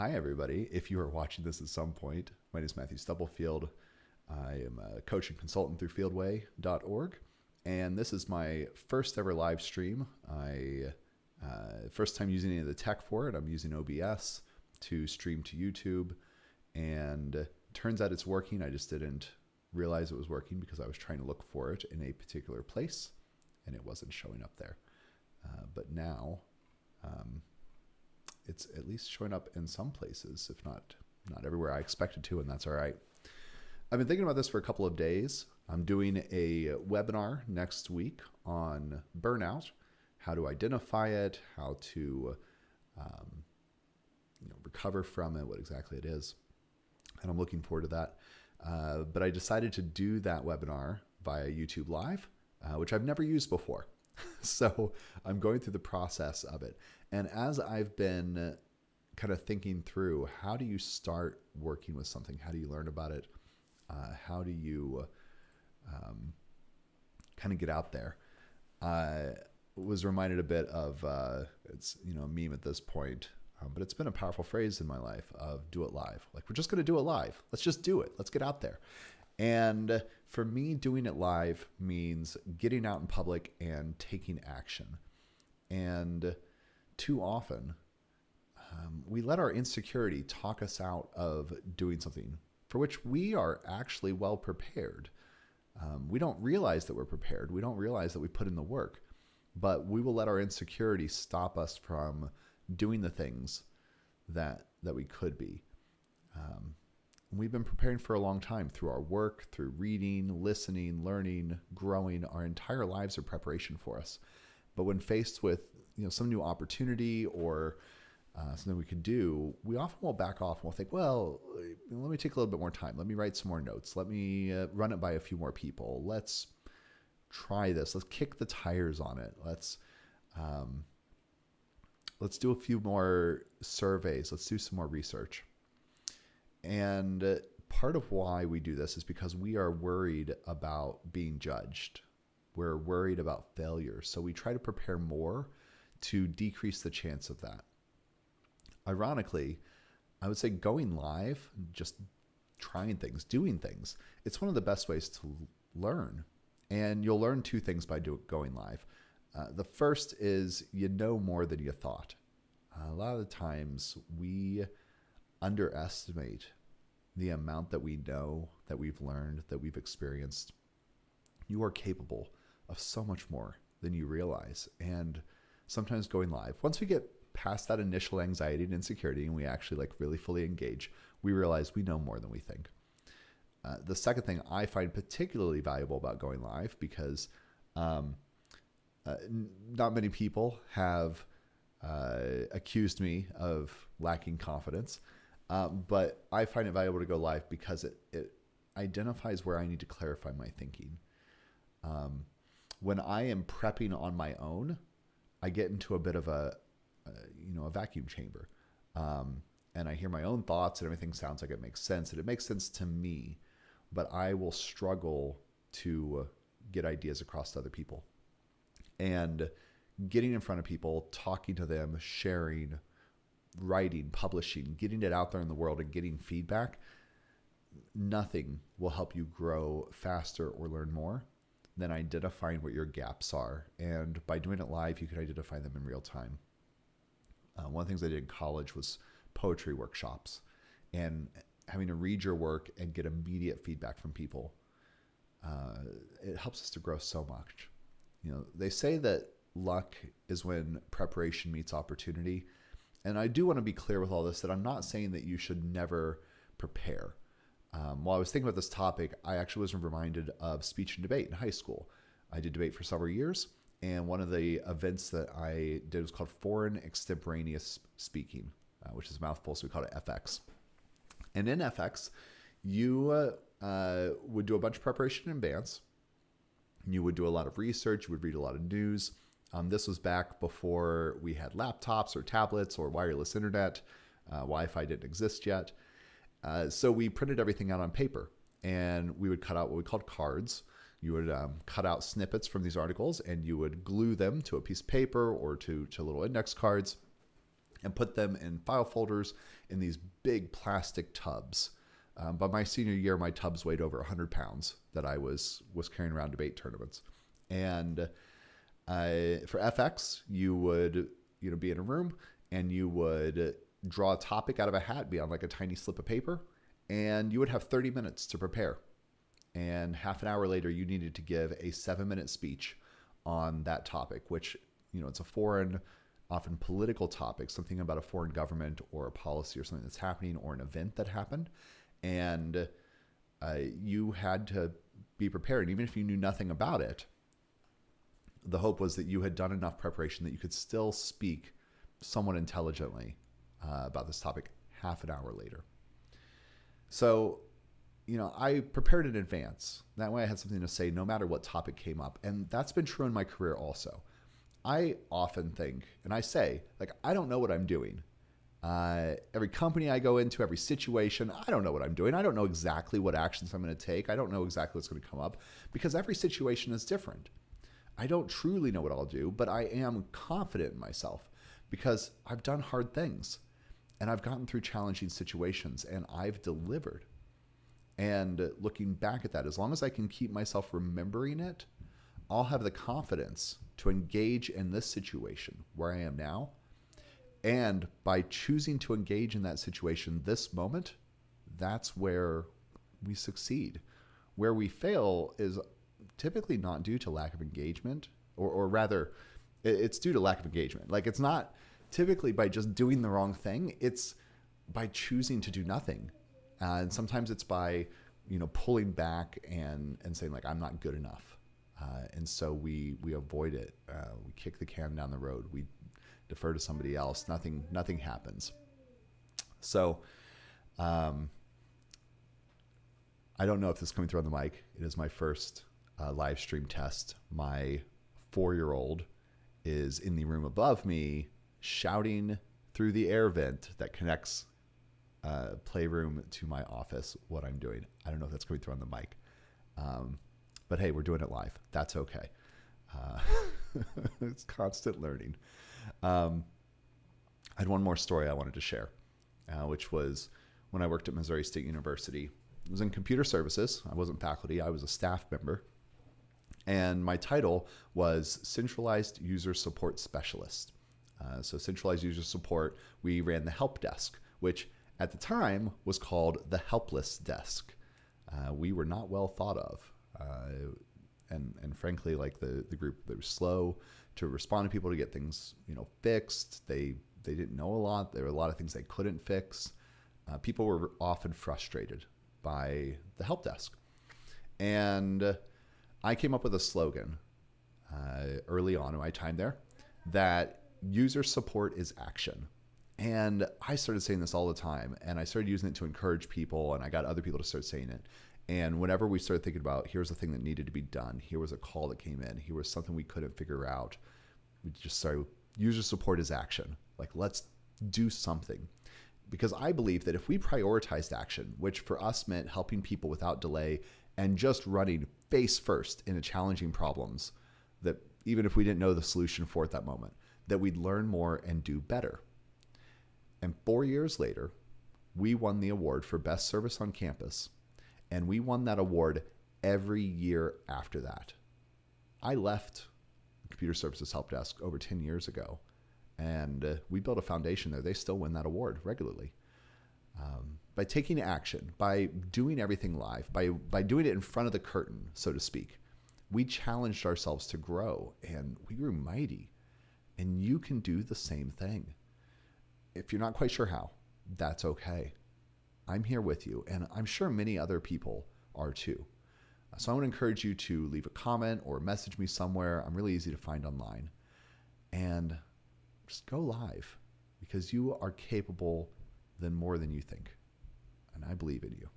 Hi, everybody. If you are watching this at some point, my name is Matthew Stubblefield. I am a coach and consultant through fieldway.org, and this is my first ever live stream. First time using any of the tech for it. I'm using OBS to stream to YouTube, and turns out it's working. I just didn't realize it was working because I was trying to look for it in a particular place, and it wasn't showing up there. But now it's at least showing up in some places, if not everywhere I expected to, and that's all right. I've been thinking about this for a couple of days. I'm doing a webinar next week on burnout, how to identify it, how to recover from it, what exactly it is, and I'm looking forward to that. But I decided to do that webinar via YouTube Live, which I've never used before. So I'm going through the process of it. And as I've been kind of thinking through, how do you start working with something? How do you learn about it? How do you kind of get out there? I was reminded a bit of, it's a meme at this point, but it's been a powerful phrase in my life of do it live. Like, we're just going to do it live. Let's just do it. Let's get out there. And for me, doing it live means getting out in public and taking action. And too often, we let our insecurity talk us out of doing something for which we are actually well prepared. We don't realize that we're prepared. We don't realize that we put in the work, but we will let our insecurity stop us from doing the things that we could be. We've been preparing for a long time through our work, through reading, listening, learning, growing. Our entire lives are preparation for us. But when faced with some new opportunity or something we could do, we often will back off and we'll think, well, let me take a little bit more time. Let me write some more notes. Let me run it by a few more people. Let's try this. Let's kick the tires on it. Let's do a few more surveys. Let's do some more research. And part of why we do this is because we are worried about being judged. We're worried about failure. So we try to prepare more to decrease the chance of that. Ironically, I would say going live, just trying things, doing things, it's one of the best ways to learn. And you'll learn two things by going live. The first is you know more than you thought. A lot of the times we underestimate the amount that we know, that we've learned, that we've experienced. You are capable of so much more than you realize. And sometimes going live, once we get past that initial anxiety and insecurity and we actually really fully engage, we realize we know more than we think. The second thing I find particularly valuable about going live, because not many people have accused me of lacking confidence. But I find it valuable to go live because it identifies where I need to clarify my thinking. When I am prepping on my own, I get into a bit of a vacuum chamber. And I hear my own thoughts and everything sounds like it makes sense. And it makes sense to me, but I will struggle to get ideas across to other people. And getting in front of people, talking to them, sharing, writing, publishing, getting it out there in the world and getting feedback, nothing will help you grow faster or learn more than identifying what your gaps are. And by doing it live, you can identify them in real time. One of the things I did in college was poetry workshops, and having to read your work and get immediate feedback from people. It helps us to grow so much. They say that luck is when preparation meets opportunity. And I do want to be clear with all this that I'm not saying that you should never prepare. While I was thinking about this topic, I actually was reminded of speech and debate in high school. I did debate for several years, and one of the events that I did was called Foreign Extemporaneous Speaking, which is a mouthful, so we call it FX. And in FX, you would do a bunch of preparation in advance. You would do a lot of research. You would read a lot of news. This was back before we had laptops or tablets or wireless internet. Wi-Fi didn't exist yet. So we printed everything out on paper, and we would cut out what we called cards. You would cut out snippets from these articles, and you would glue them to a piece of paper or to little index cards. and put them in file folders in these big plastic tubs. By my senior year, my tubs weighed over 100 pounds that I was carrying around debate tournaments. And for FX, you would be in a room and you would draw a topic out of a hat, be on like a tiny slip of paper, and you would have 30 minutes to prepare. And half an hour later, you needed to give a 7-minute speech on that topic, which, it's a foreign, often political topic, something about a foreign government or a policy or something that's happening or an event that happened. And you had to be prepared. Even if you knew nothing about it, the hope was that you had done enough preparation that you could still speak somewhat intelligently about this topic half an hour later. So, I prepared in advance. That way I had something to say no matter what topic came up. And that's been true in my career also. I often think, and I say, I don't know what I'm doing. Every company I go into, every situation, I don't know what I'm doing. I don't know exactly what actions I'm going to take. I don't know exactly what's going to come up because every situation is different. I don't truly know what I'll do, but I am confident in myself because I've done hard things and I've gotten through challenging situations and I've delivered. And looking back at that, as long as I can keep myself remembering it, I'll have the confidence to engage in this situation where I am now. And by choosing to engage in that situation this moment, that's where we succeed. Where we fail is typically not due to lack of engagement, or rather, it's due to lack of engagement. It's not typically by just doing the wrong thing. It's by choosing to do nothing. And sometimes it's by, pulling back and saying I'm not good enough. And so we avoid it. We kick the can down the road. We defer to somebody else. Nothing happens. So, I don't know if this is coming through on the mic. It is my first live stream test. My 4-year-old is in the room above me shouting through the air vent that connects playroom to my office what I'm doing. I don't know if that's coming through on the mic. But hey, we're doing it live. That's okay. It's constant learning. I had one more story I wanted to share, which was when I worked at Missouri State University. It was in computer services. I wasn't faculty. I was a staff member. And my title was Centralized User Support Specialist. So centralized user support, we ran the help desk, which at the time was called the helpless desk. We were not well thought of. And frankly, the group, they were slow to respond to people to get things, fixed. They didn't know a lot. There were a lot of things they couldn't fix. People were often frustrated by the help desk. And I came up with a slogan early on in my time there that user support is action. And I started saying this all the time, and I started using it to encourage people, and I got other people to start saying it. And whenever we started thinking about, here's the thing that needed to be done, here was a call that came in, here was something we couldn't figure out, we just started, user support is action. Let's do something. Because I believe that if we prioritized action, which for us meant helping people without delay and just running face first into challenging problems, that even if we didn't know the solution for at that moment, that we'd learn more and do better. And 4 years later, we won the award for Best Service on Campus. And we won that award every year after that. I left Computer Services Help Desk over 10 years ago. And we built a foundation there. They still win that award regularly. By taking action, by doing everything live, by doing it in front of the curtain, so to speak, we challenged ourselves to grow, and we grew mighty. And you can do the same thing. If you're not quite sure how, that's okay. I'm here with you, and I'm sure many other people are too. So I want to encourage you to leave a comment or message me somewhere. I'm really easy to find online. And just go live, because you are capable than more than you think. And I believe in you.